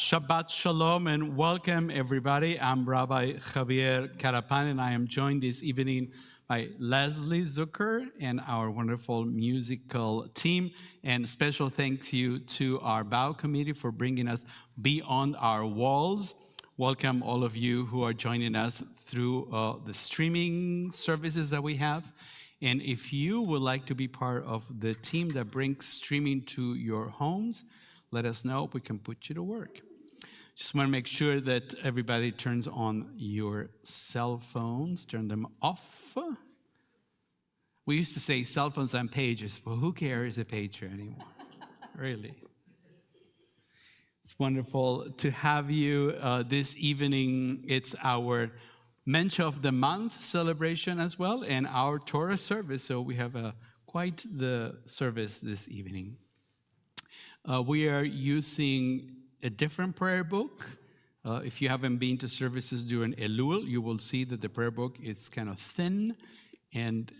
Shabbat Shalom and welcome everybody. I'm Rabbi Javier Carapan and I am joined this evening by Leslie Zucker and our wonderful musical team. And special thanks you to our BOW committee for bringing us beyond our walls. Welcome all of you who are joining us through the streaming services that we have. And if you would like to be part of the team that brings streaming to your homes, let us know if we can put you to work. Just want to make sure that everybody turns on your cell phones, turn them off. We used to say cell phones on pages, but who cares a pager anymore? Really. It's wonderful to have you this evening. It's our Mensch of the Month celebration as well, and our Torah service, so we have quite the service this evening. We are using a different prayer book. If you haven't been to services during Elul, you will see that the prayer book is kind of thin and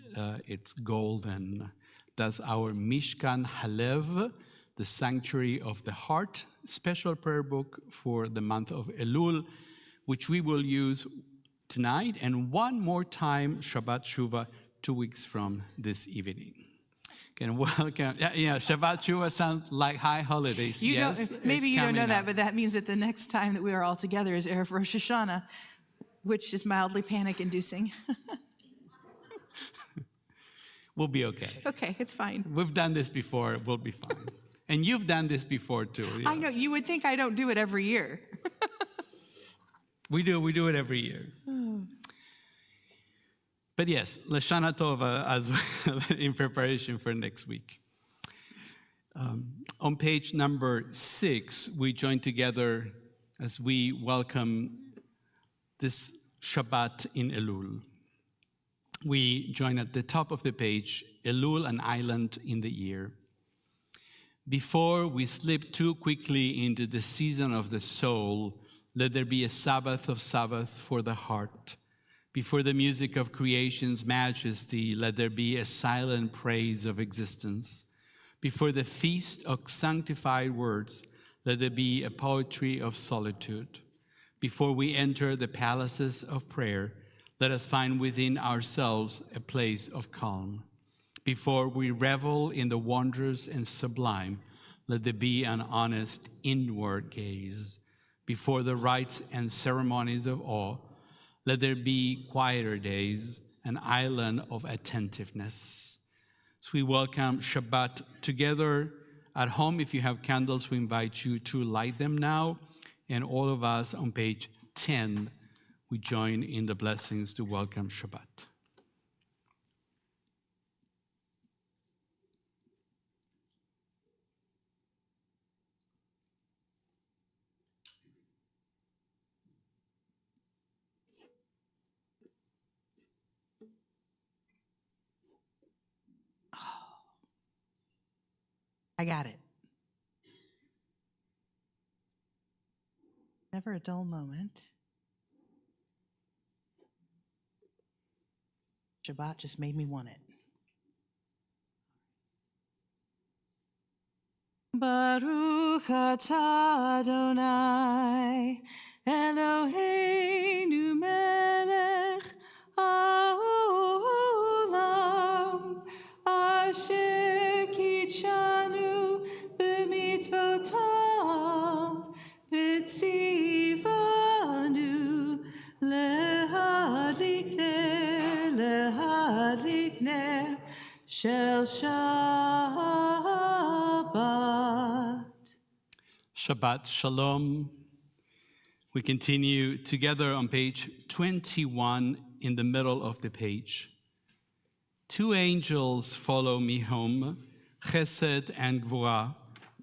it's golden. That's our Mishkan Halev, the Sanctuary of the Heart, special prayer book for the month of Elul, which we will use tonight and one more time, Shabbat Shuvah, 2 weeks from this evening. And welcome. Yeah, Shabbat Shuvah sounds like high holidays. Yes, maybe you don't know that, but that means that the next time that we are all together is Erev Rosh Hashanah, which is mildly panic-inducing. We'll be okay. Okay, it's fine. We've done this before. We'll be fine. And you've done this before, too. Yeah. I know. You would think I don't do it every year. We do it every year. But yes, Lashana Tova as well in preparation for next week. On page number 6, we join together as we welcome this Shabbat in Elul. We join at the top of the page, Elul, an island in the year. Before we slip too quickly into the season of the soul, let there be a Sabbath of Sabbath for the heart. Before the music of creation's majesty, let there be a silent praise of existence. Before the feast of sanctified words, let there be a poetry of solitude. Before we enter the palaces of prayer, let us find within ourselves a place of calm. Before we revel in the wondrous and sublime, let there be an honest inward gaze. Before the rites and ceremonies of awe, let there be quieter days, an island of attentiveness. So we welcome Shabbat together at home. If you have candles, we invite you to light them now. And all of us on page 10, we join in the blessings to welcome Shabbat. I got it. Never a dull moment. Shabbat just made me want it. Baruch atah Adonai, Eloheinu melech haolam, asher kitshanu b'mitzvotav, v'tzivanu lehadlik ner shel Shabbat. Shabbat Shalom. We continue together on page 21 in the middle of the page. 2 angels follow me home, chesed and gvura,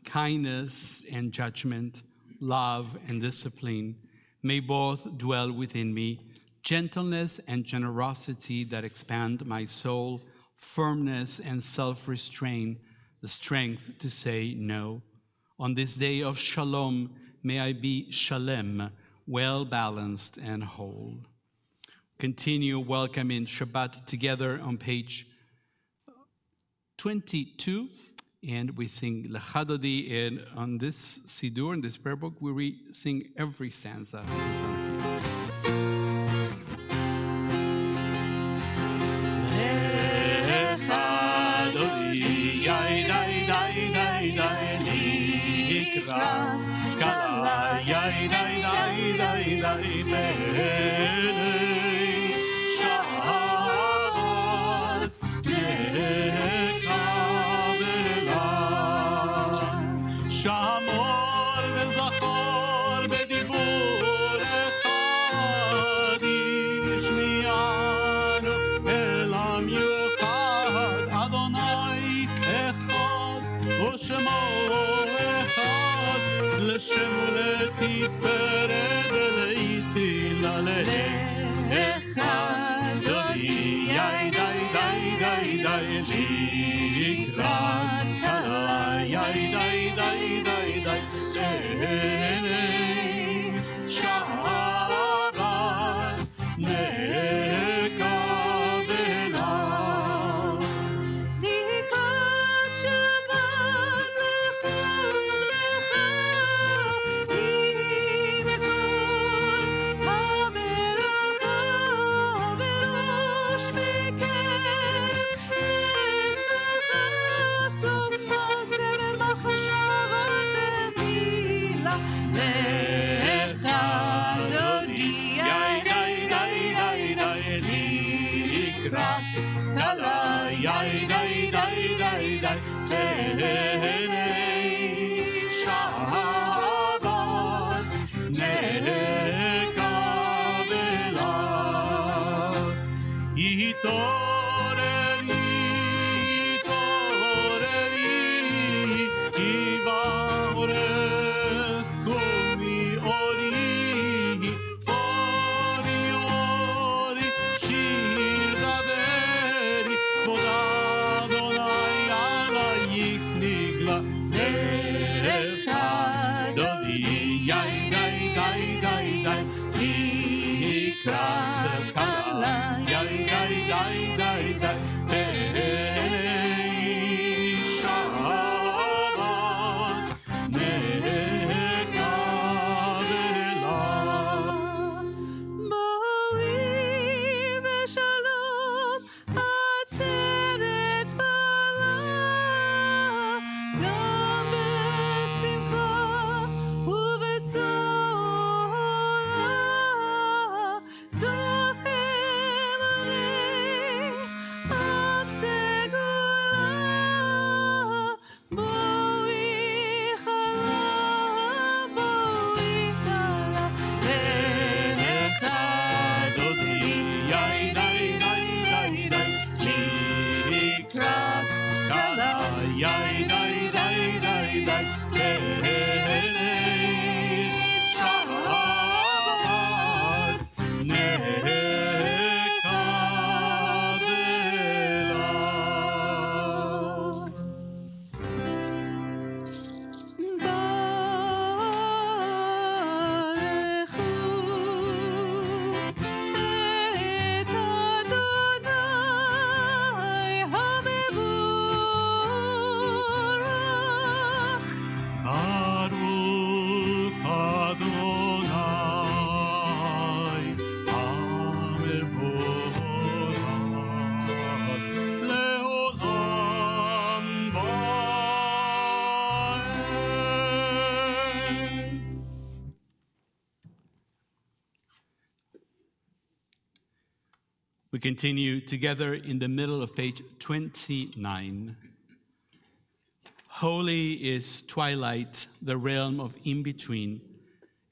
kindness and judgment, love and discipline, may both dwell within me, gentleness and generosity that expand my soul, firmness and self-restraint, the strength to say no. On this day of shalom, may I be shalem, well-balanced and whole. Continue welcoming Shabbat together on page 22 and we sing Lecha Dodi. And on this Siddur, in this prayer book, we sing every stanza in front of you. Lecha Dodi, yai dai dai dai dai likrat kala, yai dai dai dai dai belei Shabbat nekabela shamor vezachor bedibur echad yishmianu elam yuchad Adonai echad u'shemo echad l'shem u'letiferet v'leitil aleichem echad Dodi yai dai dai dai dai likrat kala yai dai dai dai dai elei Shabbat nekabela Likrat Shabbat lecha Kala yai dai dai dai dai elei Shabbat nekabela Itoreri Ivarech Kumi Ori Ori Shir Daveri Kvod Adonai Alayik Nigla Lecha Dodi Yai Dai Dai Dai Dai Likrat Kala Yai Dai Dai Dai Dai Elei Shabbat nekabela Bo'im v'shalom atzeret bala Gam b'simcha u'b'tzola Tachem alei atzegula Bo'im chala Lecha Dodi yai dai dai dai dai likrat kala yai dai dai dai dai elei Shabbat nekabela Baruch Adonai Hamevorach Leolam Vaed. We continue together in the middle of page 29. Holy is twilight, the realm of in-between.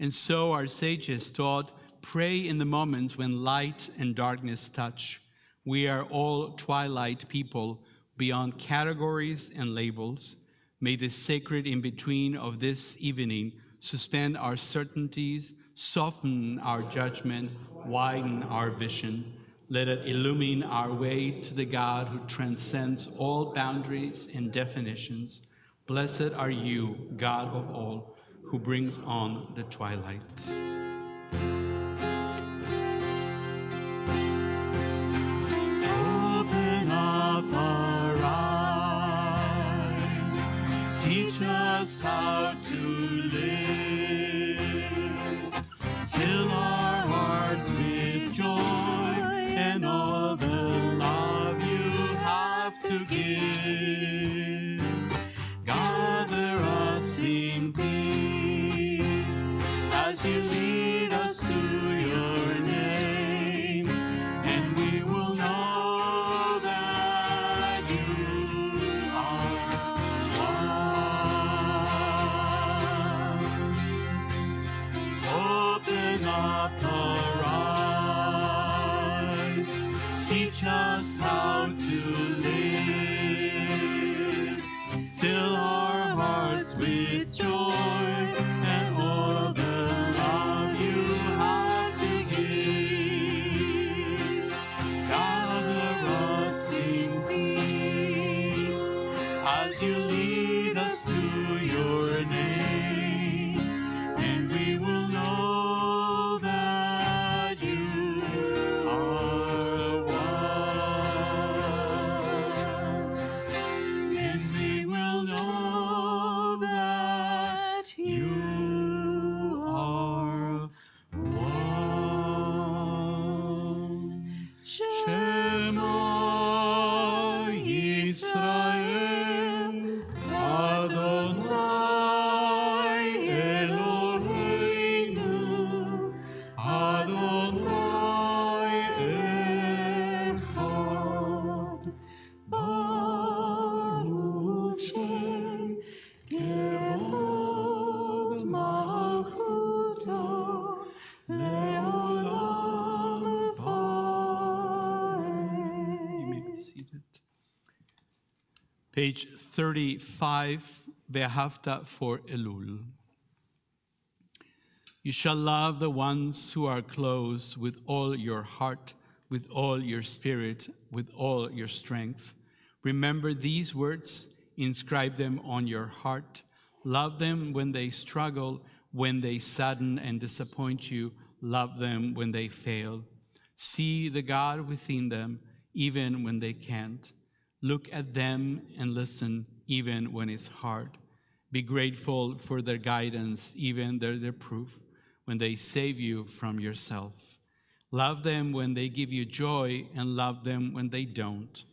And so our sages taught, pray in the moments when light and darkness touch. We are all twilight people beyond categories and labels. May the sacred in-between of this evening suspend our certainties, soften our judgment, widen our vision. Let it illumine our way to the God who transcends all boundaries and definitions. Blessed are you, God of all, who brings on the twilight. Open up our eyes Teach us how to live. Fill our hearts with joy and all the love you have to give. Gather us in peace as you lead us to your name, and we will know that you are one. Open up our eyes, teach us how to live. Fill our hearts with joy and all the love you have to give. Gather us in peace as you lead us to your name, and we will know that you are one. Yes, we will know that you are one. Shema Yisrael, Adonai Eloheinu, Adonai Echad. Baruch Shem Kevod Malchuto Leolam Vaed. You may be seated. Page 35, Ve'ahavta for Elul. You shall love the ones who are close with all your heart, with all your spirit, with all your strength. Remember these words, inscribe them on your heart. Love them when they struggle, when they sadden and disappoint you. Love them when they fail. See the God within them, even when they can't. Look at them and listen, even when it's hard. Be grateful for their guidance, even their reproof, when they save you from yourself. Love them when they give you joy, and love them when they don't.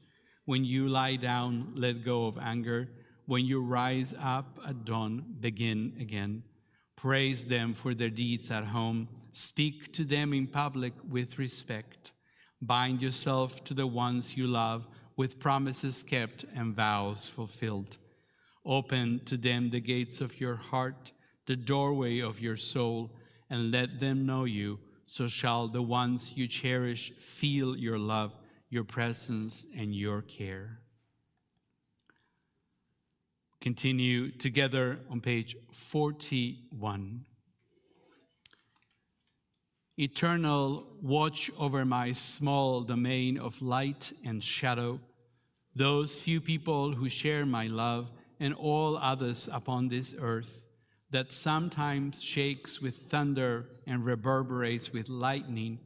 When you lie down, let go of anger. When you rise up at dawn, begin again. Praise them for their deeds at home. Speak to them in public with respect. Bind yourself to the ones you love with promises kept and vows fulfilled. Open to them the gates of your heart, the doorway of your soul, and let them know you. So shall the ones you cherish feel your love, your presence, and your care. Continue together on page 41. Eternal, watch over my small domain of light and shadow, those few people who share my love and all others upon this earth, that sometimes shakes with thunder and reverberates with lightning.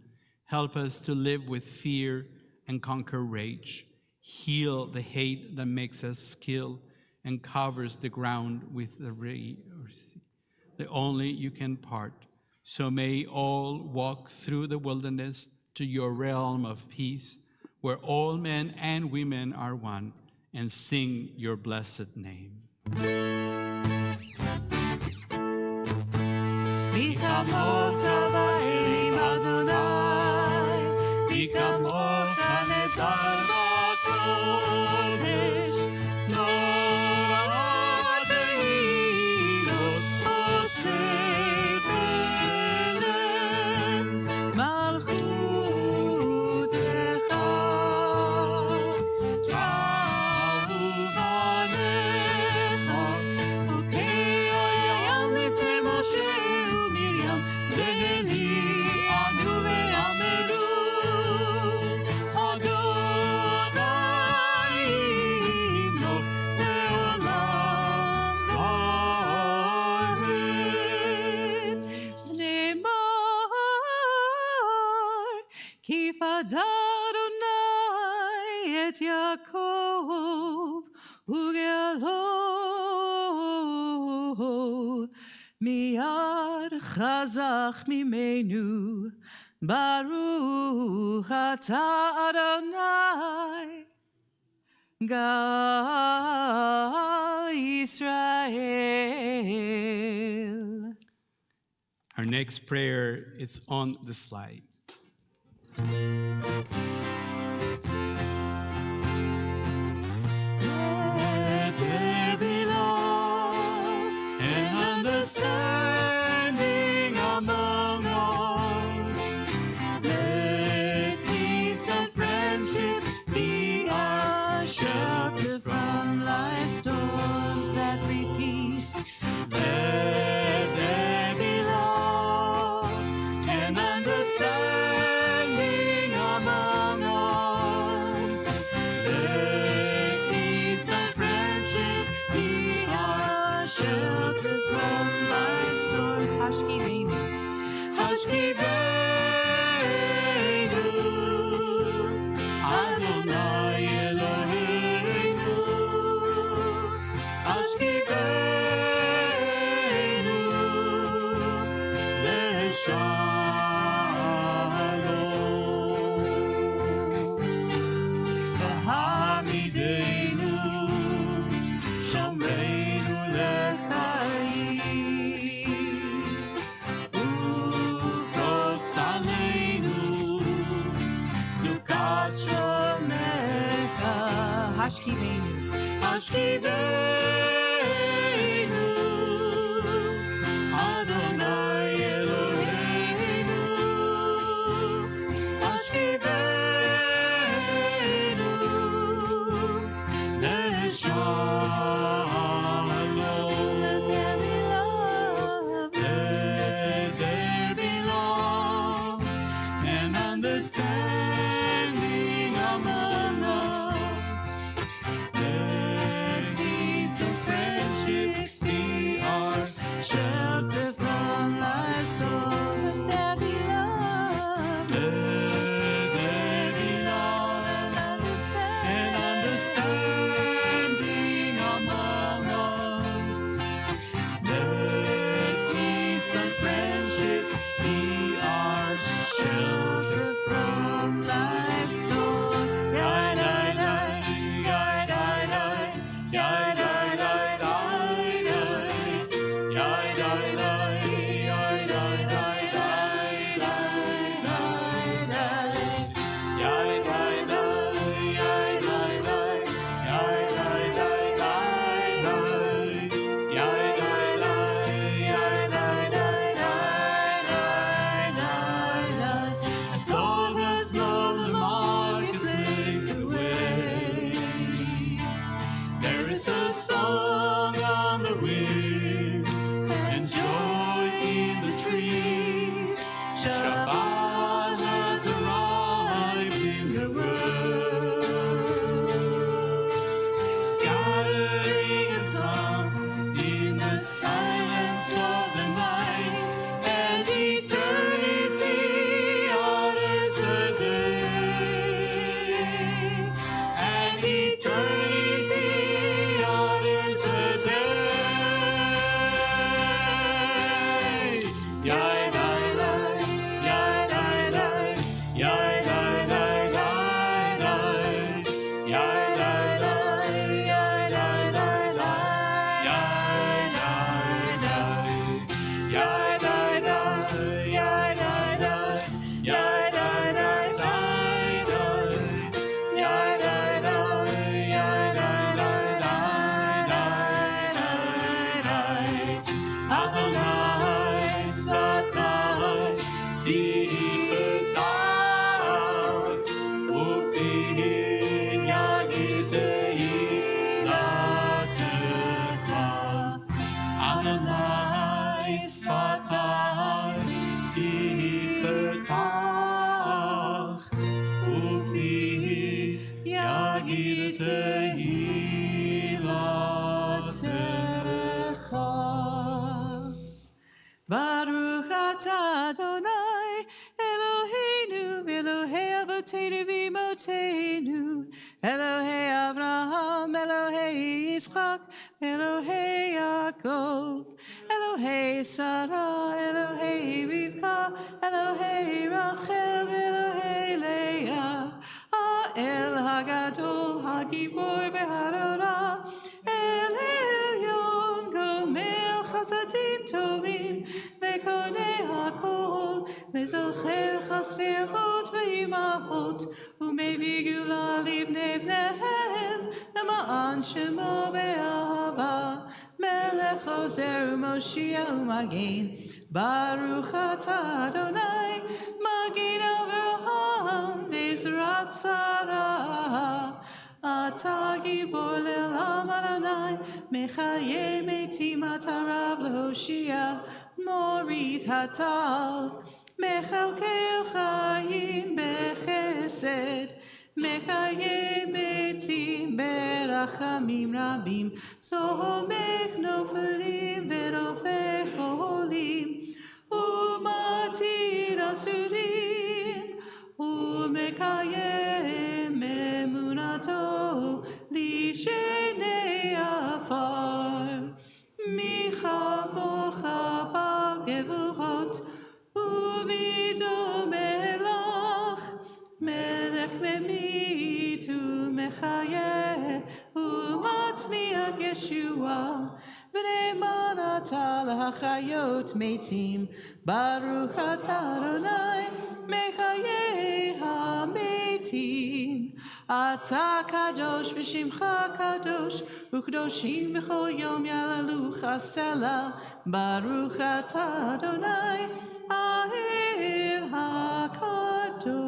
Help us to live with fear and conquer rage. Heal the hate that makes us kill and covers the ground with the only you can part. So may all walk through the wilderness to your realm of peace, where all men and women are one, and sing your blessed name. Mi kamocha ba'elim Adonai, mi kamocha netar ba'kodesh, Torah tehilot oseh b'lev, malchutecha, אהוב עליך, חוקי הים לפני משה ומרים, זה לי ענו ואמרו, אדוני ימלוך לעולם ועד. נאמר, כי פדה אדוני את יעקב וגאלו Miyad chazach mimenu, Baruch atah Adonai, Gal Yisrael. Our next prayer is on the slide. Let there be love and understanding among us. Let peace and friendship be our shelter from life's storms that repeats. Let there be love and understanding among us. Let peace and friendship be our shelter from life's storms. Hashkivenu, Hashkivenu, Adonai Eloheinu, Hashkivenu, Leshalom. V'hamidenu, Shomreinu lechayim, Ufros aleinu, Sukat shomecha. Hashkivenu, Hashkivenu, Adonai Eloheinu, Hashkivenu, Leshalom. Let there be love, let there be love and understanding among us. Let peace and friendship be our shelter from life's storm. Let there be love, let there be love and understanding among us. Let peace and friendship be our shelter from life's storm. Yai, yai, yai, yai, yai, yai, yai, yai, yai, yai, yai, yai, yai, yai, And Lord has blown the marketplace away. There is a song on the wind and joy in the trees. Shabbat has arrived in the world, scattering a song in the silence of the night, and eternity honors the day, and eternity honors the day. Yai, yai, yai, yai, yai, yai, yai, yai, yai, תפתח ופיי יגיד תהילתך. Baruch atah Adonai Eloheinu Elohei Avotenu v'Imotenu Elohei Avraham Elohei Yitzchak Elohei Yaakov Elohei Elohei Sarah, Elohei Rivka, Elohei Rachel, Elohei Leah, El Hagadol, Hagibor Beharora, El Elyon, Gomel Chasadim Tovim, Vekone Hakol, Mezocher Chastervot Veimahot, Umevi Gula Livnei Bnehem, Lema'an Shemo Be'ahava, Melech Ozer Moshiach U'Magen, Baruch Atah Adonai, Magid Avraham, Bezrat Sarah, Atah Gibor Le'olam Adonai, Mechaye Metim Atarav Lehoshia, Morid Hatal, Mechalkel Chaim Bechesed, Mechaye Metim Berachamim Rabim, Zohomech Nofelim Verofech Oholim, Umatir Asurim, Umekayem Emunato, Lishenei Afar, Micha Mocha Bal Gevurot, Umido Melach, Melech Memit Umechayeh, Umatzmiach Yeshua, B'nei Manata L'Hachayot Metim, Baruch Atah Adonai, Mechayeh HaMetim, Atah Kadosh V'Shimcha Kadosh, U'Kadoshim B'chol Yom Yalalu Chasela, Baruch Atah Adonai, Ahel HaKadosh.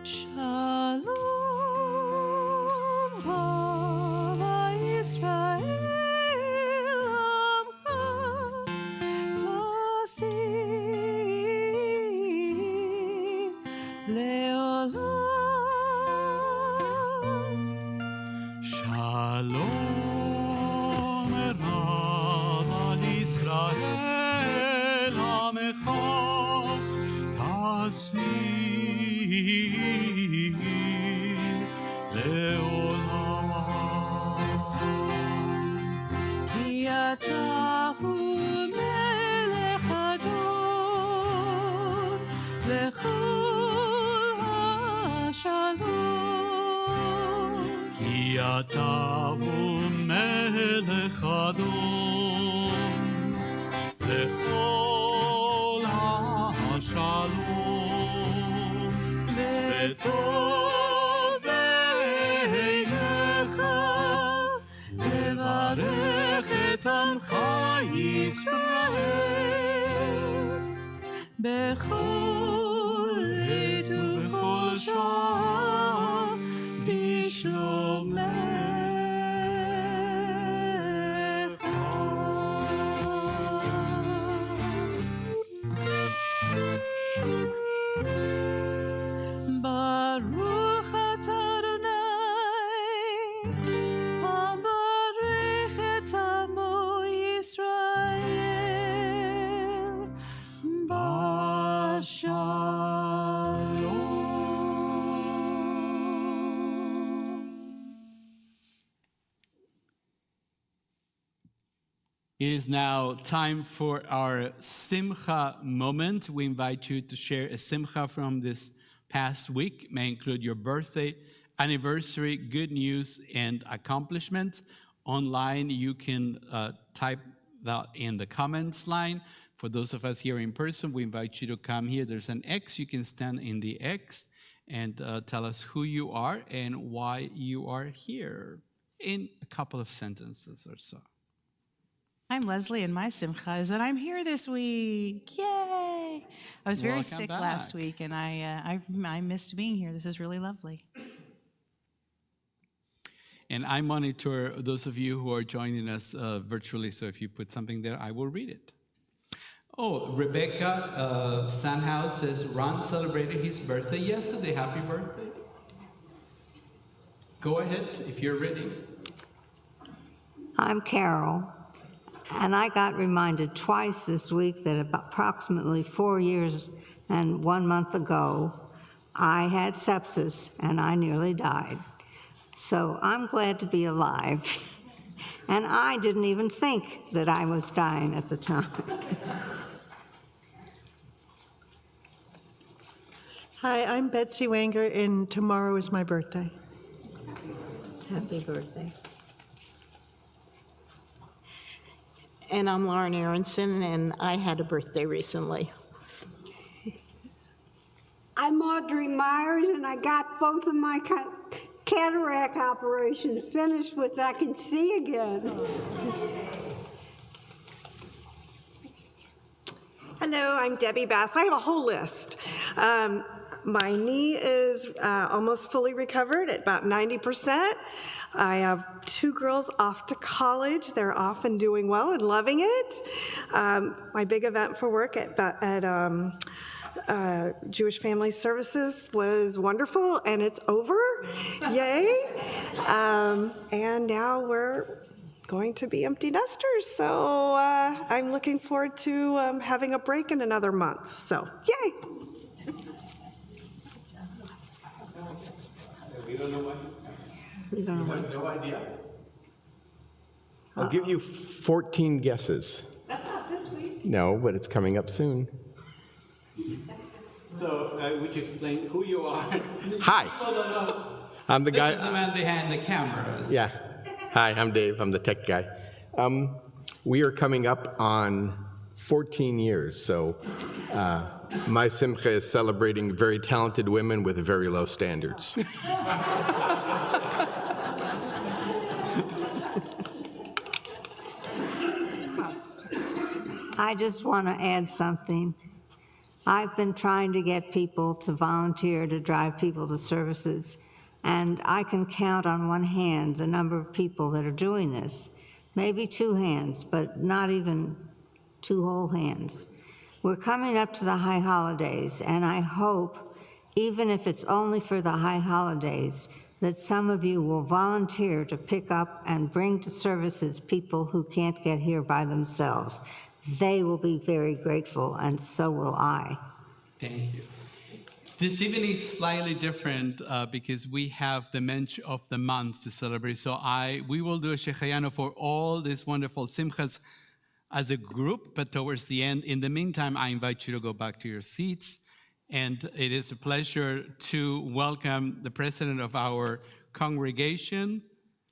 Shalom, Hava Yisrael, Amcha Tasim Leolam. Shalom Erev al Yisrael Amecha Tasim Leolam. Ki atah hu melech adon lechol hashalom. Ki atah hu melech adon lechol hashalom. V'tov b'einecha levarech et amcha Yisrael bechol עת ובכל שעה בשלומך. ברוך אתה אדוני It is now time for our Simcha moment. We invite you to share a Simcha from this past week. It may include your birthday, anniversary, good news, and accomplishments. Online, you can type that in the comments line. For those of us here in person, we invite you to come here. There's an X. You can stand in the X and tell us who you are and why you are here in a couple of sentences or so. I'm Leslie, and my simcha is that I'm here this week. Yay! I was very Welcome sick back. last week, and I missed being here. This is really lovely. And I monitor those of you who are joining us virtually, so if you put something there, I will read it. Oh, Rebecca Sandhouse says, Ron celebrated his birthday yesterday. Happy birthday. Go ahead if you're ready. I'm Carol, and I got reminded twice this week that about approximately 4 years and 1 month ago, I had sepsis and I nearly died. So I'm glad to be alive. And I didn't even think that I was dying at the time. Hi, I'm Betsy Wanger, and tomorrow is my birthday. Happy birthday. And I'm Lauren Aronson, and I had a birthday recently. I'm Audrey Myers, and I got both of my cataract operations finished with I can see again. Hello, I'm Debbie Bass. I have a whole list. My knee is almost fully recovered at about 90%. I have 2 girls off to college. They're off and doing well and loving it. My big event for work at Jewish Family Services was wonderful, and it's over. Yay. And now we're going to be empty nesters, so I'm looking forward to having a break in another month. So, yay. We don't know what. We don't know You what. have no idea? I'll give you 14 guesses. That's not this week. No, but it's coming up soon. So, would you explain who you are? Hi. I'm the This guy. is the man behind the cameras. Yeah. Hi, I'm Dave. I'm the tech guy. We are coming up on 14 years, so my simcha is celebrating very talented women with very low standards. I just want to add something. I've been trying to get people to volunteer to drive people to services, and I can count on one hand the number of people that are doing this. Maybe 2 hands, but not even 2 whole hands. We're coming up to the high holidays, and I hope, even if it's only for the high holidays, that some of you will volunteer to pick up and bring to services people who can't get here by themselves. They will be very grateful, and so will I. Thank you. This evening is slightly different because we have the Mensch of the month to celebrate. So we will do a Shechayanu for all these wonderful simchas as a group, but towards the end. In the meantime, I invite you to go back to your seats. And it is a pleasure to welcome the president of our congregation,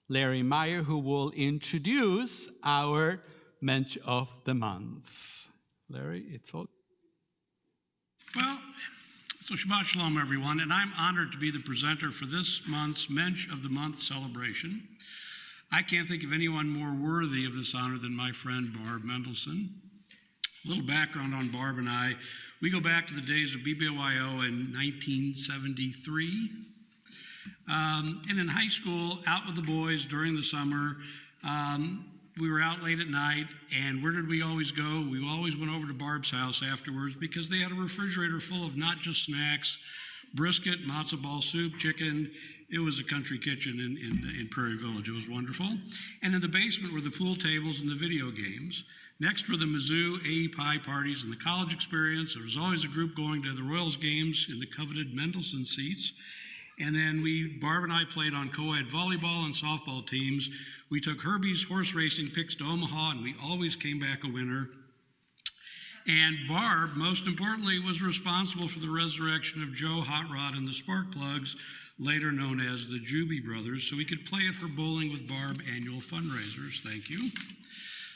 Larry Meyer, who will introduce our Mensch of the month. Larry, it's all. Well, so Shabbat Shalom, everyone, and I'm honored to be the presenter for this month's Mensch of the Month celebration. I can't think of anyone more worthy of this honor than my friend Barb Mendelsohn. A little background on Barb and I. We go back to the days of BBYO in 1973. And in high school, out with the boys during the summer, we were out late at night, and where did we always go? We always went over to Barb's house afterwards because they had a refrigerator full of not just snacks, brisket, matzo ball soup, chicken. It was a country kitchen in Prairie Village. It was wonderful. And in the basement were the pool tables and the video games. Next were the Mizzou AE pie parties and the college experience. There was always a group going to the Royals games in the coveted Mendelsohn seats. And then Barb and I played on co-ed volleyball and softball teams. We took Herbie's horse racing picks to Omaha, and we always came back a winner. And Barb, most importantly, was responsible for the resurrection of Joe Hot Rod and the Spark Plugs, later known as the Juby Brothers, so we could play at her Bowling with Barb annual fundraisers. Thank you.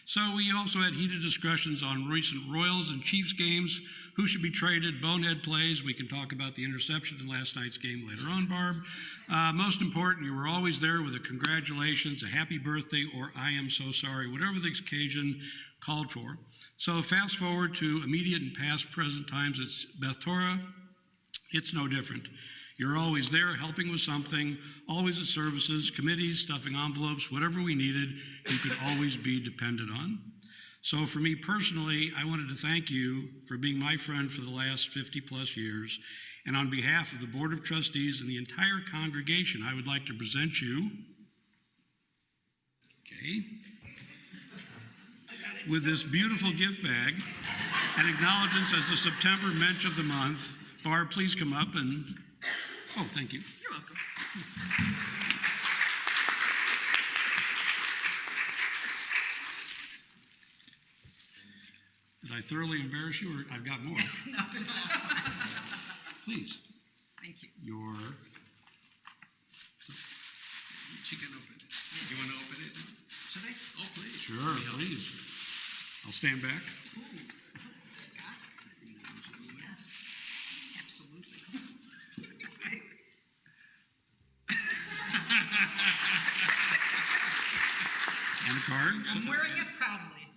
So we also had heated discussions on recent Royals and Chiefs games, who should be traded, bonehead plays. We can talk about the interception in last night's game later on, Barb. Most important, you were always there with a congratulations, a happy birthday, or I am so sorry, whatever the occasion called for. So fast forward to immediate and past present times at Beth Torah, it's no different. You're always there helping with something, always at services, committees, stuffing envelopes, whatever we needed, you could always be depended on. So for me personally, I wanted to thank you for being my friend for the last 50 plus years. And on behalf of the Board of Trustees and the entire congregation, I would like to present you, with this beautiful gift bag and acknowledgments as the September Mensch of the Month. Barb, please come up and, oh, thank you. You're welcome. Did I thoroughly embarrass you, or I've got more? No, that's fine. Please. Thank you. She can open it. You want to open it? Should I? Oh, please. Sure, please. I'll stand back. Ooh. Yes, absolutely. And a card. I'm wearing it proudly.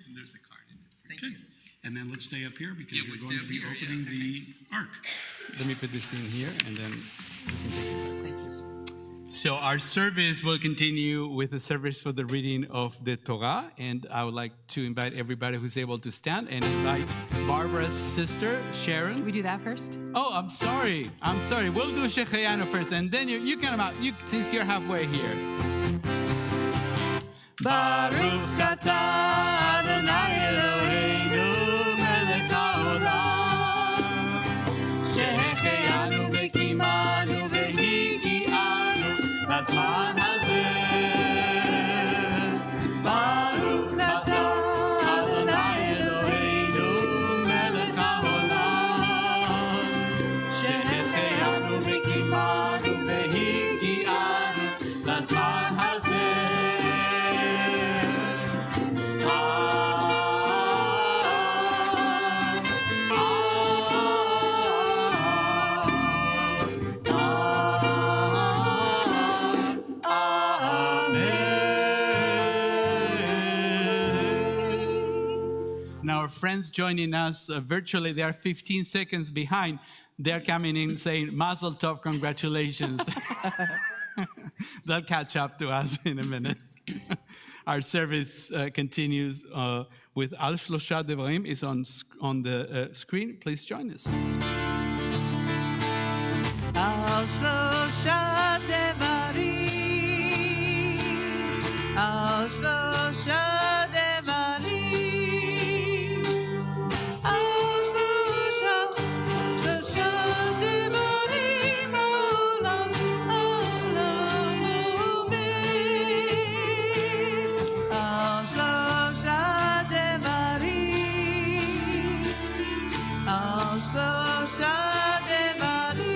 And there's the card in it. Thank you. And then let's stay up here because Yeah, you're we'll going stay to be up here, opening yeah. the ark. Let me put this in here and then Thank you. So our service will continue with the service for the reading of the Torah, and I would like to invite everybody who's able to stand and invite Barbara's sister, Sharon. Can we do that first? Oh, I'm sorry. We'll do Shechayanu first, and then you can come out, since you're halfway here. Baruch atah Adonai Eloheinu melech haolam, shehecheyanu v'kimanu v'higi'anu lazman hazeh. Baruch atah Adonai Eloheinu melech haolam, shehecheyanu v'kimanu v'higi'anu lazman hazeh. Now, our friends joining us virtually, they are 15 seconds behind. They're coming in saying, Mazel Tov, congratulations. They'll catch up to us in a minute. Our service continues with Al Shlosha Devarim is on the screen. Please join us. Al Shlosha Devarim, Al Shlosha Devarim, Al Shlosha Devarim, Olam Olamim, Al Shlosha Devarim, Al Shlosha Devarim.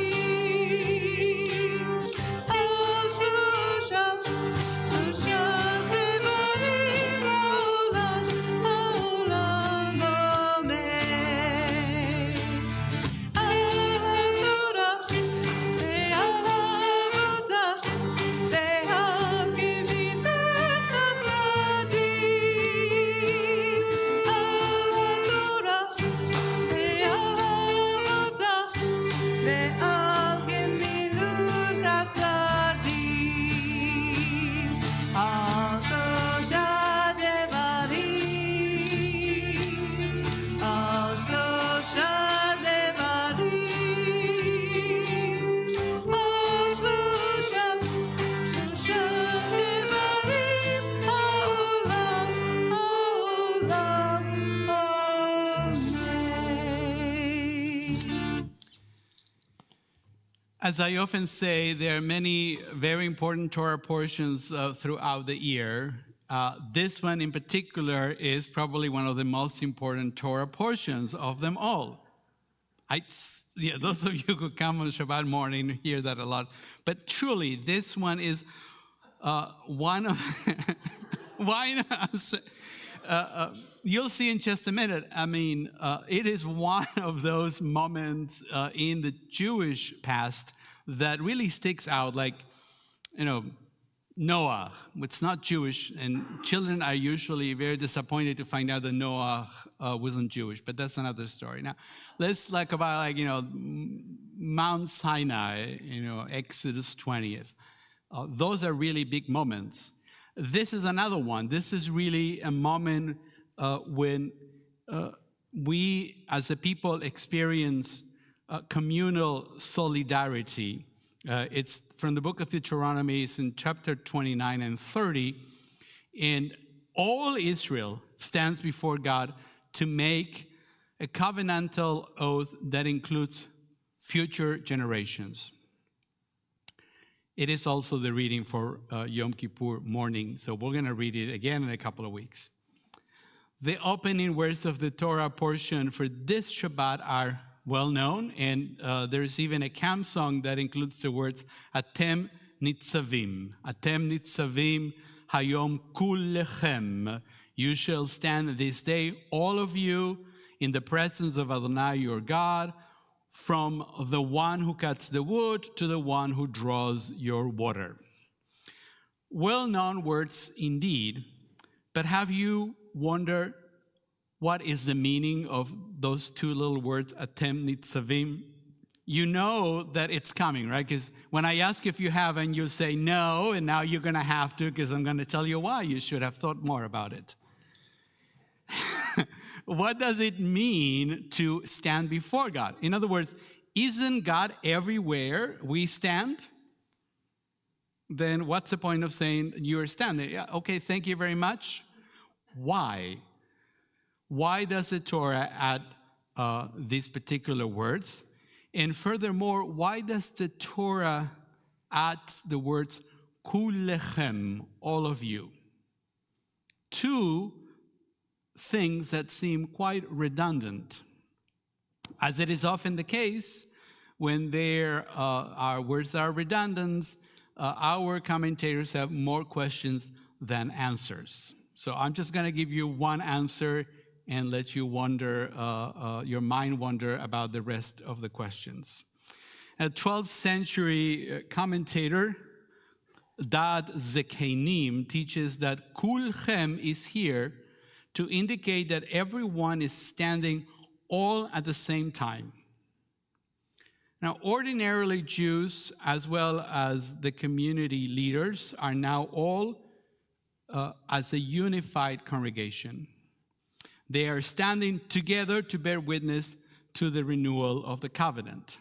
As I often say, there are many very important Torah portions throughout the year. This one in particular is probably one of the most important Torah portions of them all. Those of you who come on Shabbat morning hear that a lot. But truly, this one is one of... Why not? You'll see in just a minute. I mean, it is one of those moments in the Jewish past that really sticks out. Like, Noah. It's not Jewish, and children are usually very disappointed to find out that Noah wasn't Jewish. But that's another story. Now, let's about Mount Sinai. Exodus 20th. Those are really big moments. This is another one. This is really a moment when we as a people experience communal solidarity. It's from the book of Deuteronomy. It's in chapter 29 and 30. And all Israel stands before God to make a covenantal oath that includes future generations. It is also the reading for Yom Kippur morning, so we're going to read it again in a couple of weeks. The opening words of the Torah portion for this Shabbat are well known, and there's even a camp song that includes the words Atem Nitzavim. Atem Nitzavim Hayom Kullechem. You shall stand this day, all of you, in the presence of Adonai your God, from the one who cuts the wood to the one who draws your water. Well-known words indeed, but have you wondered what is the meaning of those two little words, Atem Nitzavim? You know that it's coming, right? Because when I ask if you haven't, you say no, and now you're going to have to, because I'm going to tell you why you should have thought more about it. What does it mean to stand before God? In other words, isn't God everywhere we stand? Then what's the point of saying you're standing? Yeah, okay, thank you very much. Why? Why does the Torah add these particular words? And furthermore, why does the Torah add the words kullechem, all of you? Two things that seem quite redundant. As it is often the case, when there are words that are redundant, our commentators have more questions than answers. So I'm just going to give you one answer and let you wonder, your mind wander about the rest of the questions. A 12th century commentator, Dad Zekenim, teaches that kulchem is here to indicate that everyone is standing all at the same time. Now, ordinarily Jews, as well as the community leaders, are now all as a unified congregation. They are standing together to bear witness to the renewal of the covenant.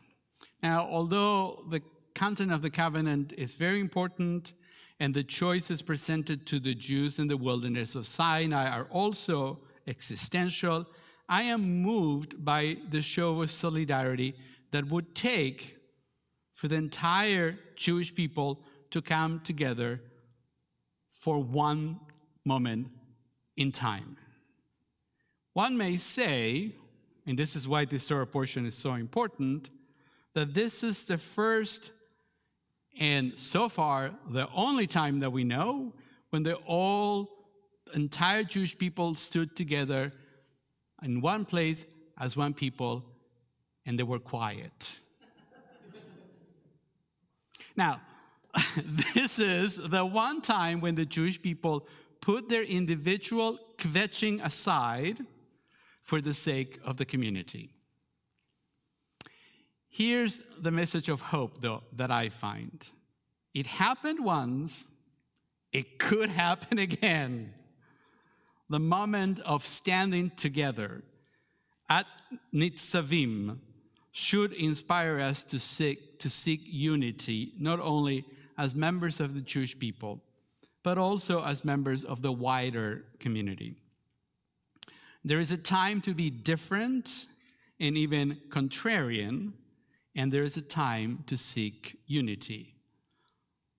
Now, although the content of the covenant is very important, and the choices presented to the Jews in the wilderness of Sinai are also existential, I am moved by the show of solidarity that would take for the entire Jewish people to come together for one moment in time. One may say, and this is why this Torah portion is so important, that this is the first and so far the only time that we know when the entire Jewish people stood together in one place as one people, and they were quiet. Now, this is the one time when the Jewish people put their individual kvetching aside for the sake of the community. Here's the message of hope, though, that I find. It happened once, it could happen again. The moment of standing together at Nitzavim should inspire us to seek unity, not only as members of the Jewish people, but also as members of the wider community. There is a time to be different and even contrarian, and there is a time to seek unity.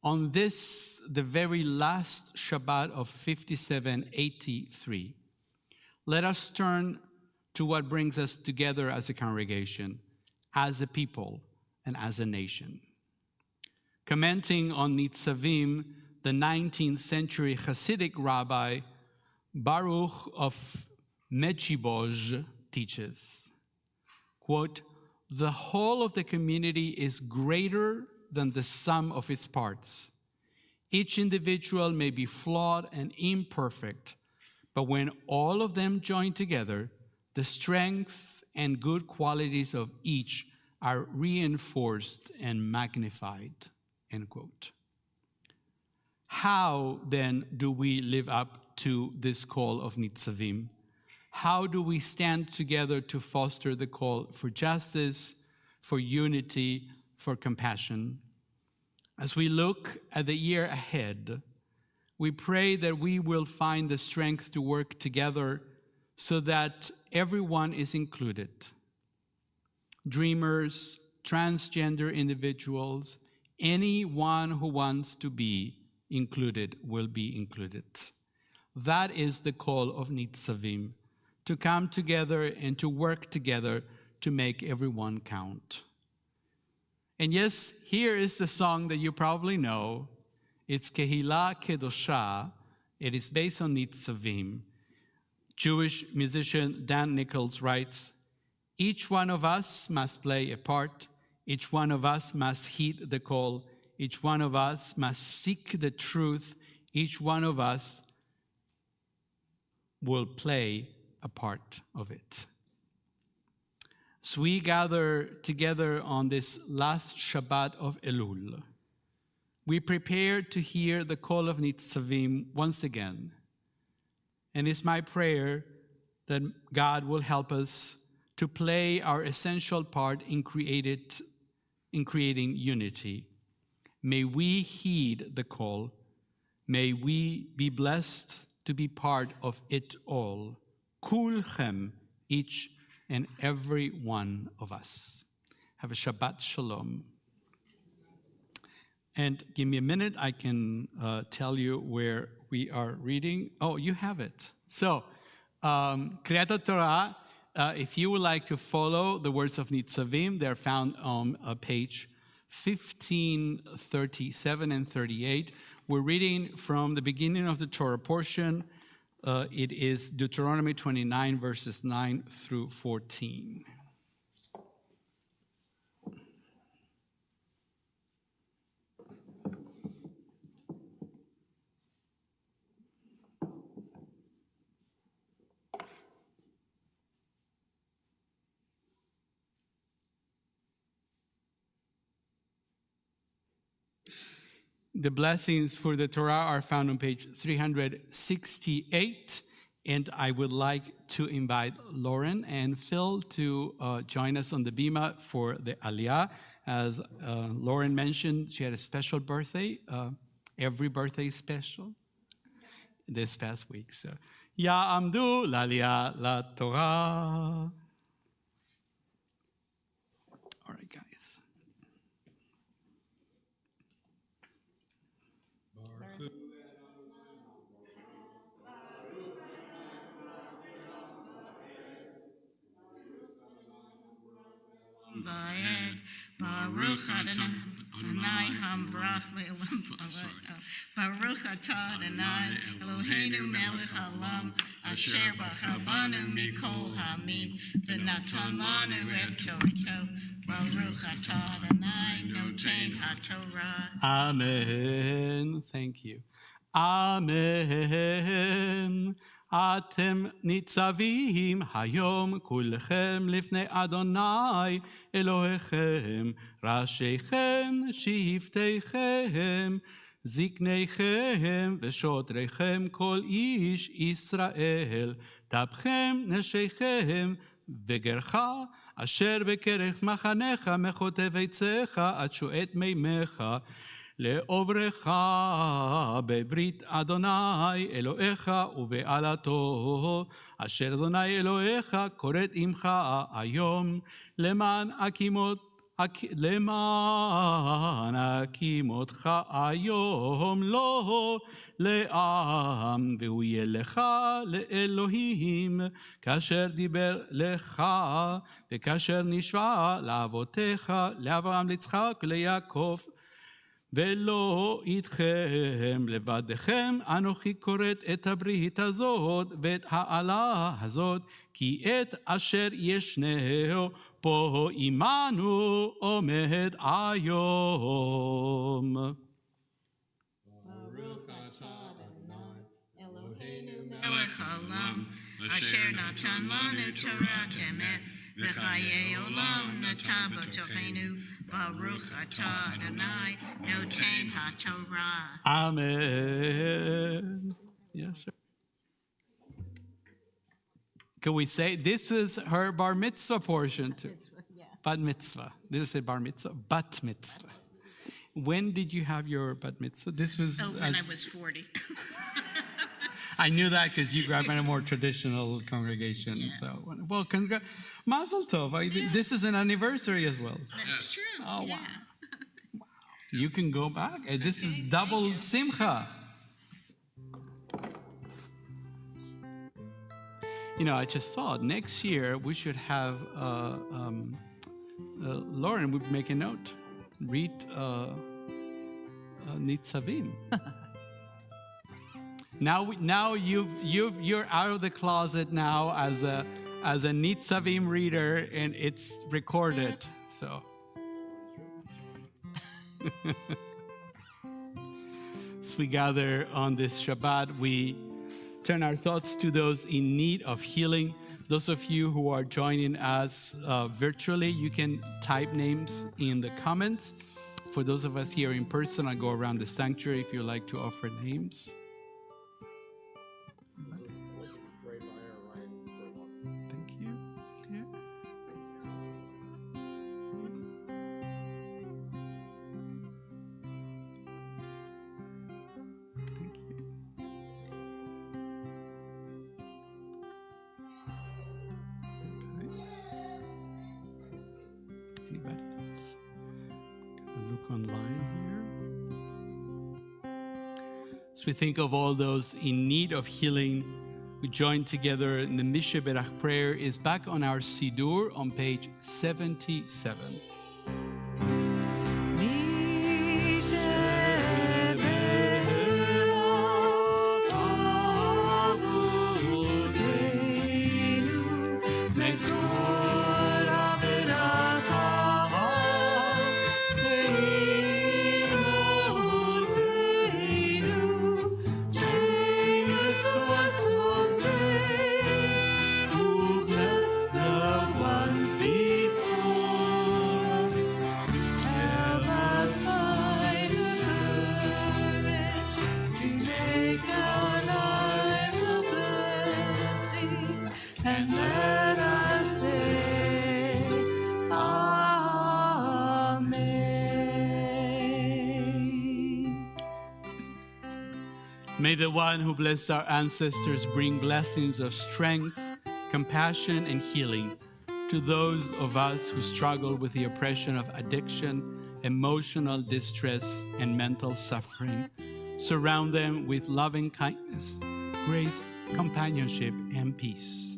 On this, the very last Shabbat of 5783, let us turn to what brings us together as a congregation, as a people, and as a nation. Commenting on Nitzavim, the 19th century Hasidic rabbi Baruch of Mechibozh teaches, quote, "The whole of the community is greater than the sum of its parts. Each individual may be flawed and imperfect, but when all of them join together, the strength and good qualities of each are reinforced and magnified," end quote. How, then, do we live up to this call of Nitzavim? How do we stand together to foster the call for justice, for unity, for compassion? As we look at the year ahead, we pray that we will find the strength to work together so that everyone is included. Dreamers, transgender individuals, anyone who wants to be included will be included. That is the call of Nitzavim, to come together and to work together to make everyone count. And yes, here is the song that you probably know. It's Kehila Kedosha. It is based on Nitzavim. Jewish musician Dan Nichols writes, "Each one of us must play a part. Each one of us must heed the call. Each one of us must seek the truth. Each one of us will play a part of it." As we gather together on this last Shabbat of Elul, we prepare to hear the call of Nitzavim once again. And it's my prayer that God will help us to play our essential part in creating unity. May we heed the call. May we be blessed to be part of it all. Kulchem, each and every one of us. Have a Shabbat Shalom. And give me a minute, I can tell you where we are reading. Oh, you have it. So, Kriyat Torah, if you would like to follow the words of Nitzavim, they're found on page 1537 and 38. We're reading from the beginning of the Torah portion. It is Deuteronomy 29, verses 9 through 14. The blessings for the Torah are found on page 368, and I would like to invite Lauren and Phil to join us on the Bima for the Aliyah. As Lauren mentioned, she had a special birthday. Every birthday is special this past week. So, Ya'amdu l'Aliyah la Torah. All right, guys. Baruch Adonai Hamvrach Le'olam. Baruch Atah Adonai Eloheinu Melech Haolam Asher B'chavanu Mikol Hamim V'natan Lanu Et Torto. Baruch Atah Adonai Noten HaTorah. Amen. Thank you. Amen. אתם ניצבים היום כולכם לפני אדוני אלוהיכם, ראשיכם, שבטיכם, זקניכם ושוטריכם כל איש ישראל, טפכם, נשיכם וגרך, אשר בקרב מחניך מחוטב עציך עד שועט מימיך, לעוברך בברית אדוני אלוהיך ובעלתו, אשר אדוני אלוהיך כורת עמך היום, למען הקימות למען הקים אותך היום לא לעם, והוא יהיה לך לאלוהים, כאשר דיבר לך, וכאשר נשבע לאבותיך, לאברהם, ליצחק וליעקב, ולא איתכם לבדכם, אנוכי כורת את הברית הזאת ואת העלה הזאת, כי את אשר ישנהו פה עמנו עומד היום. מלך העולם, אשר נתן לנו תורת אמת, וחיי עולם נטע בתוכנו, ברוך אתה אדוני, נותן התורה. Amen. Yes, sir. Can we say this is her bar mitzvah portion too? Bat mitzvah. Did I say bar mitzvah? Bat mitzvah. When did you have your bat mitzvah? This was. When I was 40. I knew that because you grew up in a more traditional congregation. Yeah. So, well, Mazel Tov. This is an anniversary as well. That's true. Oh, wow. Wow. You can go back. This is double simcha. You know, I just thought next year we should have Lauren would make a note. Read Nitzavim. Now you're out of the closet now as a Nitzavim reader, and it's recorded. So. As we gather on this Shabbat, we turn our thoughts to those in need of healing. Those of you who are joining us virtually, you can type names in the comments. For those of us here in person, I'll go around the sanctuary if you'd like to offer names. Thank you. Yeah. Thank you. Anybody else? Gonna look online here. As we think of all those in need of healing, we join together in the Misha Berach prayer is back on our Siddur on page 77. May the one who blessed our ancestors bring blessings of strength, compassion, and healing to those of us who struggle with the oppression of addiction, emotional distress, and mental suffering. Surround them with loving kindness, grace, companionship, and peace.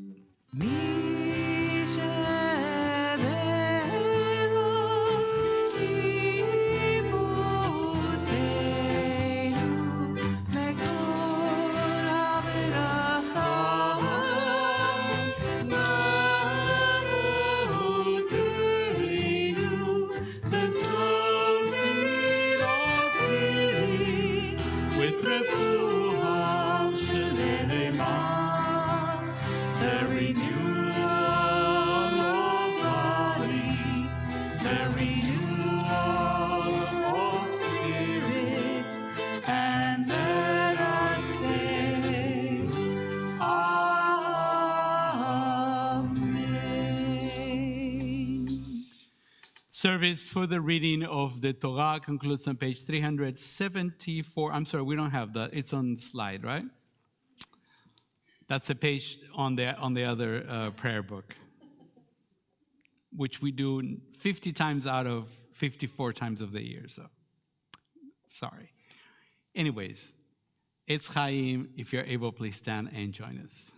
Service for the reading of the Torah concludes on page 374. I'm sorry, we don't have that. It's on the slide, right? That's a page on the other prayer book. which we do 50 times out of 54 times of the year, so sorry. Anyways, it's Chaim. If you're able, please stand and join us.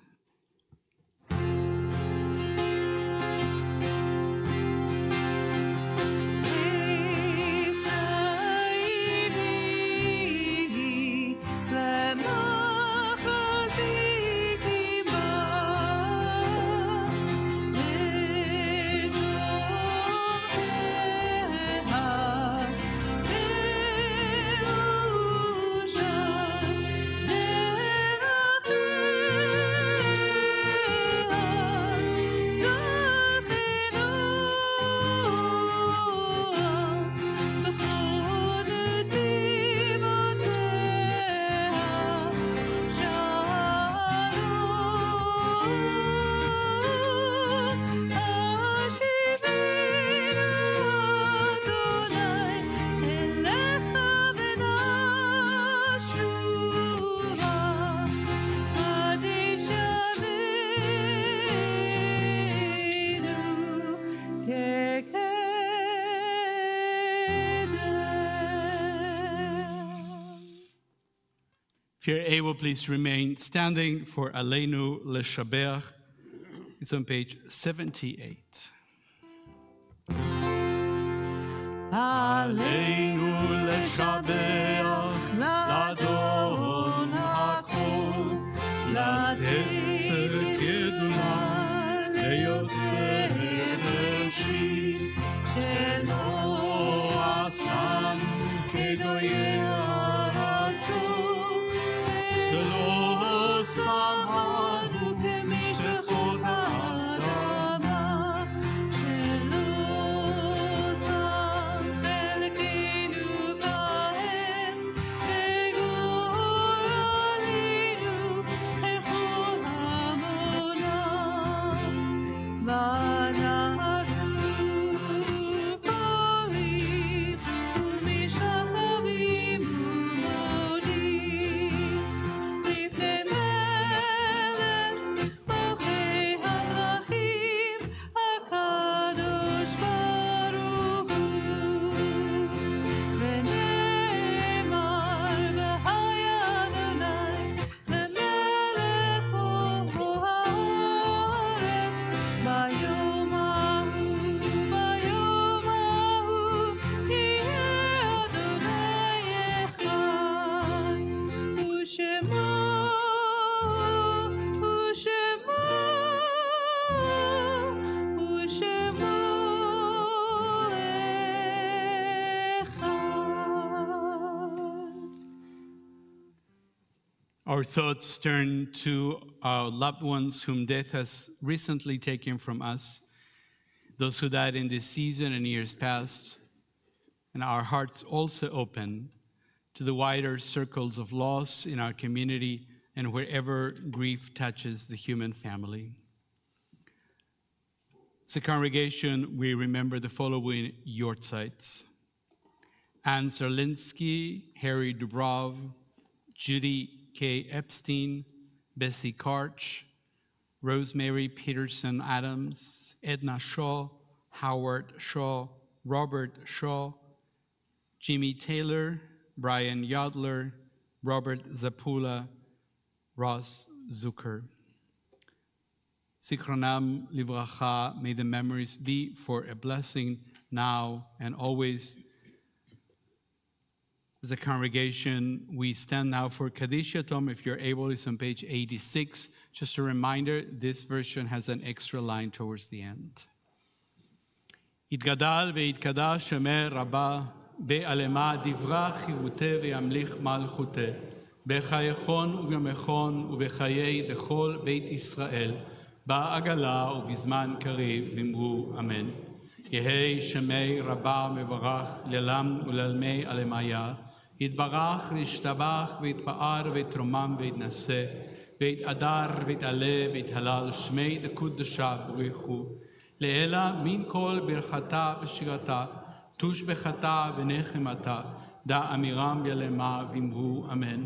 If you're able, please remain standing for Aleinu Leshabeach. It's on page 78. Aleinu Leshabeach, Ladon HaKol, Latet Keduna, Leyoseh Reshit, Shelo Asam Kegoyeh Aratzot, Lo Samaru Kemishechot Ha'adama, Shelo Sam Chelkeinu Kahem, Tegor Alinu Echol Hamonam, V'anachu Korim U'mishavim U'modim, Lifnei Melech Malchei HaMelachim, HaKadosh Baruch Hu. V'ne'emar v'haya Adonai lemelech ha'aretz, bayom hahu yeh Adonai echad, u'shemo echad. Our thoughts turn to our loved ones whom death has recently taken from us, those who died in this season and years past, and our hearts also open to the wider circles of loss in our community and wherever grief touches the human family. As a congregation, we remember the following yortzites: Anne Zerlinski, Harry Dubrov, Judy K. Epstein, Bessie Karch, Rosemary Peterson Adams, Edna Shaw, Howard Shaw, Robert Shaw, Jimmy Taylor, Brian Yodler, Robert Zapula, Ross Zucker. Zichronam livracha, may the memories be for a blessing now and always. As a congregation, we stand now for Kaddish Yatom. If you're able, it's on page 86. Just a reminder, this version has an extra line towards the end. Yitgadal ve'yitkadash shemer rabba, be'alema divra chirute ve'yamlich malchute, bechayechon u'vyamechon u'bechayei dechol beit Israel, ba'agala u'bizman kariv v'imru amen. Yehei shemei rabba mevarach lelam u'lalmei alemaya, יתברך וישתבח ויתפאר ויתרומם ויתנשא ויתהדר ויתעלה ויתהלל שמי דקודשה בריחו לאלה מן כל ברכתה ושירתה תושבחתה ונחמתה דא אמירם ילמה ואמרו אמן.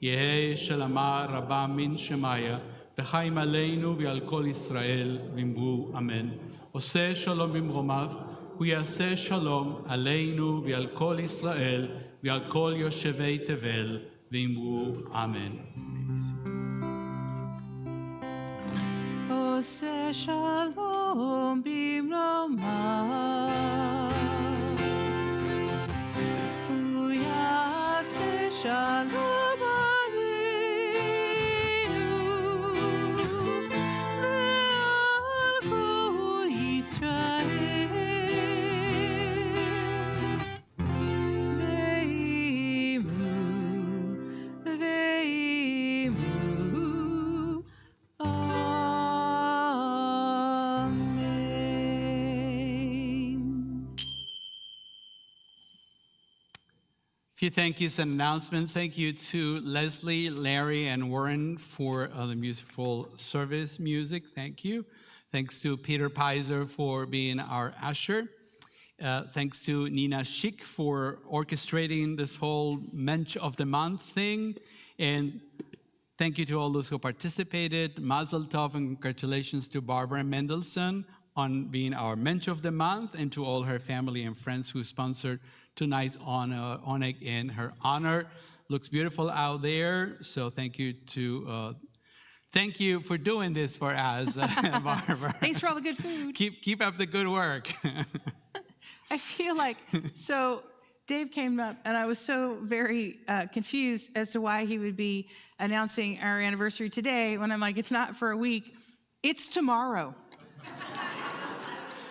יהא שלמה רבה מן שמיה וחיים עלינו ועל כל ישראל ואמרו אמן. עושה שלום במרומיו, הוא יעשה שלום עלינו ועל כל ישראל ועל כל יושבי תבל, ואמרו אמן. עושה שלום במרומיו, הוא יעשה שלום עלינו ועל כל ישראל ואמרו Few thank yous and announcements. Thank you to Leslie, Larry, and Warren for the musical service music. Thank you. Thanks to Peter Pizer for being our usher. Thanks to Nina Schick for orchestrating this whole Mensch of the Month thing. And thank you to all those who participated. Mazel tov and congratulations to Barbara Mendelsohn on being our Mensch of the Month, and to all her family and friends who sponsored tonight's oneg in her honor. Looks beautiful out there, so thank you for doing this for us, Barbara. Thanks for all the good food. Keep up the good work. I feel like, so Dave came up and I was so very confused as to why he would be announcing our anniversary today, when I'm like, it's not for a week, it's tomorrow.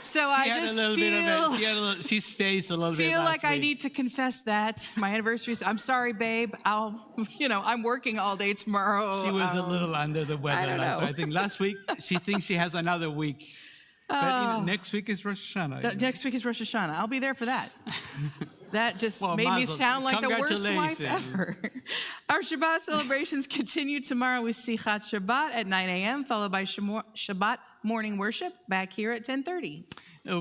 So I just she spaced a little bit. Feel like I need to confess that my anniversary is. I'm sorry, babe. I'm working all day tomorrow. She was a little under the weather. I think last week she thinks she has another week. But next week is Rosh Hashanah. Next week is Rosh Hashanah. I'll be there for that. That just made me sound like the worst wife ever. Our Shabbat celebrations continue tomorrow with Sichat Shabbat at 9 a.m., followed by Shabbat morning worship back here at 10:30.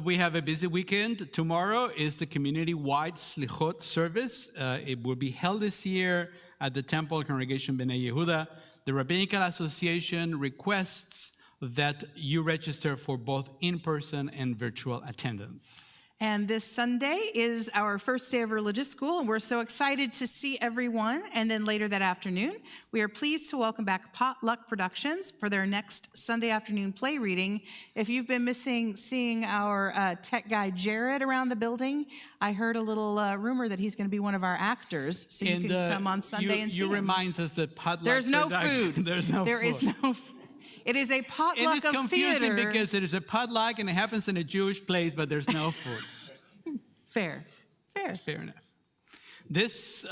We have a busy weekend. Tomorrow is the community-wide Slichot service. It will be held this year at the Temple Congregation Bnei Yehuda. The Rabbinical Association requests that you register for both in-person and virtual attendance. And this Sunday is our first day of religious school, and we're so excited to see everyone. And then later that afternoon, we are pleased to welcome back Potluck Productions for their next Sunday afternoon play reading. If you've been missing seeing our tech guy Jared around the building, I heard a little rumor that he's going to be one of our actors, so you can come on Sunday and see him. You reminds us that Potluck There's no food. There's no There food. is no food. It is a potluck of theater. It is confusing because it is a potluck and it happens in a Jewish place, but there's no food. Fair. Fair enough. This,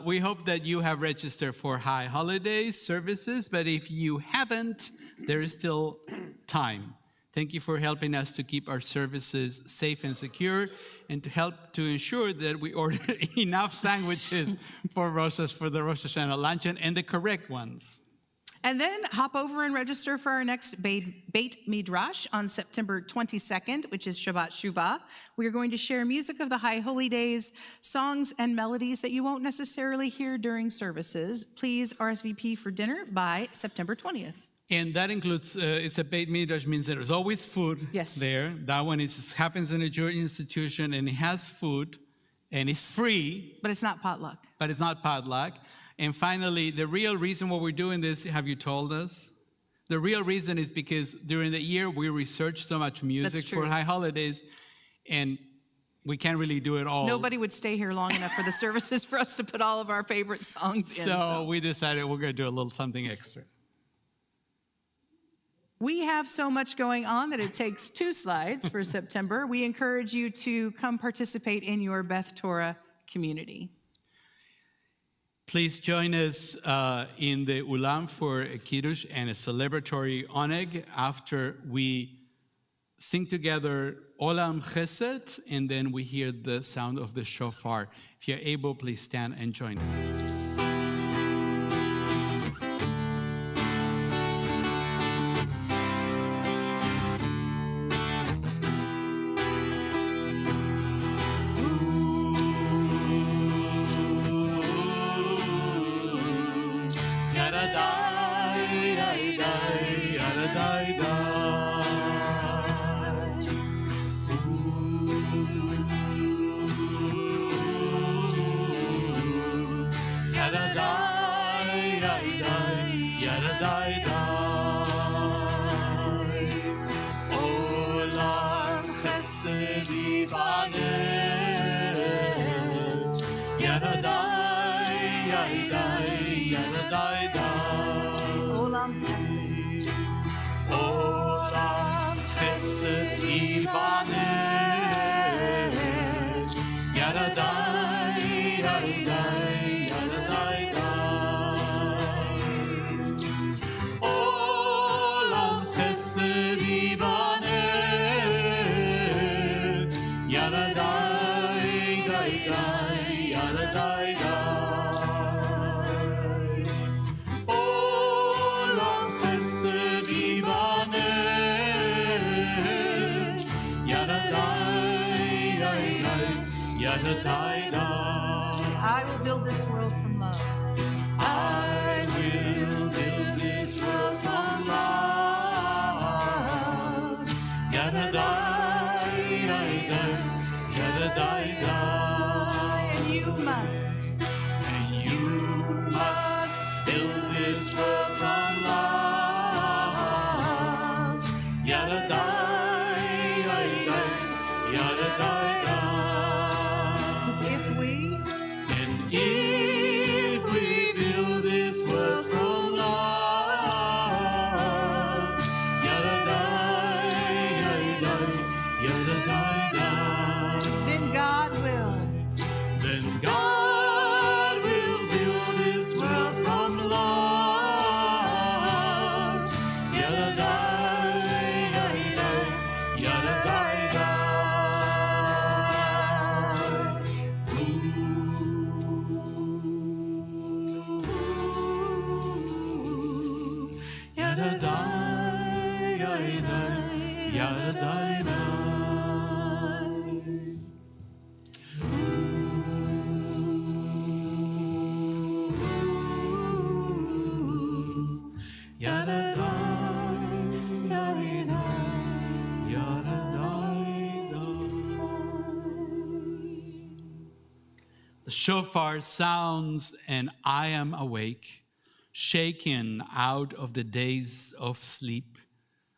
we hope that you have registered for High Holidays services, but if you haven't, there is still time. Thank you for helping us to keep our services safe and secure, and to help to ensure that we order enough sandwiches for the Rosh Hashanah luncheon, and the correct ones. And then hop over and register for our next Beit Midrash on September 22nd, which is Shabbat Shuvah. We are going to share music of the High Holy Days, songs and melodies that you won't necessarily hear during services. Please RSVP for dinner by September 20th. And that includes, it's a Beit Midrash, means there's always food there. That one happens in a Jewish institution, and it has food, and it's free. But it's not potluck. And finally, the real reason why we're doing this, have you told us? The real reason is because during the year, we research so much music for High Holidays, and we can't really do it all. Nobody would stay here long enough for the services for us to put all of our favorite songs in. So we decided we're going to do a little something extra. We have so much going on that it takes 2 slides for September. We encourage you to come participate in your Beth Torah community. Please join us in the Ulam for a Kiddush and a celebratory oneg after we sing together Olam Chesed, and then we hear the sound of the shofar. If you're able, please stand and join us. Olam chesed yivanet, yadadai, yadai, yadadai, Olam chesed. Olam chesed yivanet, yadadai, yadai, yadadai, Olam chesed yivanet, yadadai, yadai, yadadai, Olam chesed yivanet, yadadai, yadai, yadadai. I will build this world from love. I will build this world from love. Yadadai, yadai, yadadai, And you must. and you must build this world from love. Yadadai, yadai, yadadai, Because if we and if we build this world from love, yadadai, yadai, yadadai, then God will. then God will build this world from love. Yadadai, yadai, yadadai, yadadai, yadai, yadadai. The shofar sounds, and I am awake, shaken out of the days of sleep.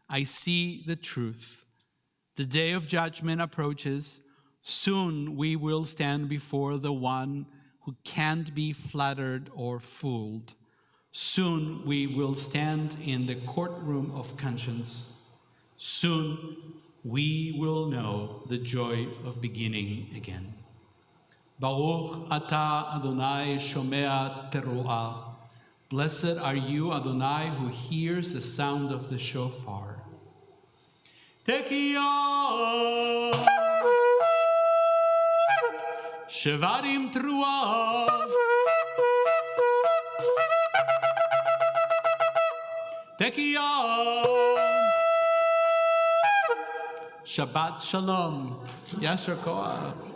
I see the truth. The day of judgment approaches. Soon we will stand before the one who can't be flattered or fooled. Soon we will stand in the courtroom of conscience. Soon we will know the joy of beginning again. Baruch atah Adonai shomea teruah. Blessed are you, Adonai, who hears the sound of the shofar. Tekiah, Shevarim teruah. Tekiah, Shabbat Shalom. Yasher Koach.